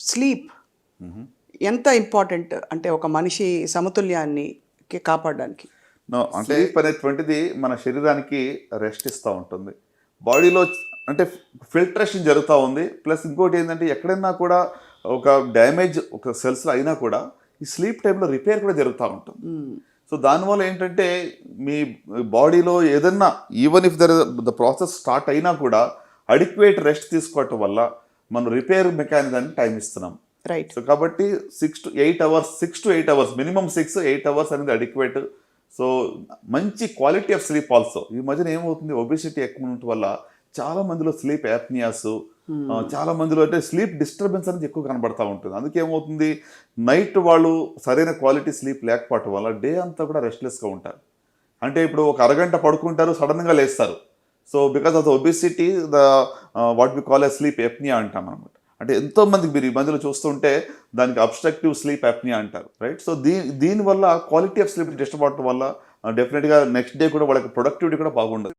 Sleep ఎంత important అంటే ఒక మనిషి సమతుల్యాన్ని కాపాడడానికి? అంటే స్లీప్ అనేటువంటిది మన శరీరానికి రెస్ట్ ఇస్తూ ఉంటుంది. బాడీలో అంటే ఫిల్టరేషన్ జరుగుతూ ఉంది. ప్లస్ ఇంకోటి ఏంటంటే ఎక్కడైనా కూడా ఒక డ్యామేజ్ ఒక సెల్స్లో అయినా కూడా ఈ స్లీప్ టైంలో రిపేర్ కూడా జరుగుతూ ఉంటుంది. సో దానివల్ల ఏంటంటే మీ బాడీలో ఏదన్నా even if the process start అయినా కూడా అడిక్వేట్ రెస్ట్ తీసుకోవటం వల్ల మనం రిపేర్ మెకానిజానికి టైం ఇస్తున్నాం. రైట్. సో కాబట్టి 6 to 8 hours, 6 to 8 hours, minimum 6-8 hours అనేది అడిక్వేట్. సో మంచి క్వాలిటీ ఆఫ్ స్లీప్ ఆల్సో. ఈ మధ్యన ఏమవుతుంది, ఒబిసిటీ ఎక్కువ ఉండటం వల్ల చాలా మందిలో స్లీప్ యాప్నియాస్, చాలా మందిలో అంటే స్లీప్ డిస్టర్బెన్స్ అనేది ఎక్కువ కనబడతా ఉంటుంది. అందుకే ఏమవుతుంది, నైట్ వాళ్ళు సరైన క్వాలిటీ స్లీప్ లేకపోవటం వల్ల డే అంతా కూడా రెస్ట్లెస్గా ఉంటారు. అంటే ఇప్పుడు ఒక అరగంట పడుకుంటారు, సడన్గా లేస్తారు. So because of the obesity, the what we call a sleep apnea అంటాం అనమాట. అంటే ఎంతో మందికి మీరు ఈ మధ్యలో చూస్తుంటే దానికి అబ్స్ట్రక్టివ్ స్లీప్ ఎప్నియా అంటారు, రైట్. సో దీనివల్ల క్వాలిటీ ఆఫ్ స్లీప్ డిస్టర్బ్ అవడం వల్ల డెఫినెట్గా నెక్స్ట్ డే కూడా వాళ్ళకి ప్రొడక్టివిటీ కూడా బాగుండదు.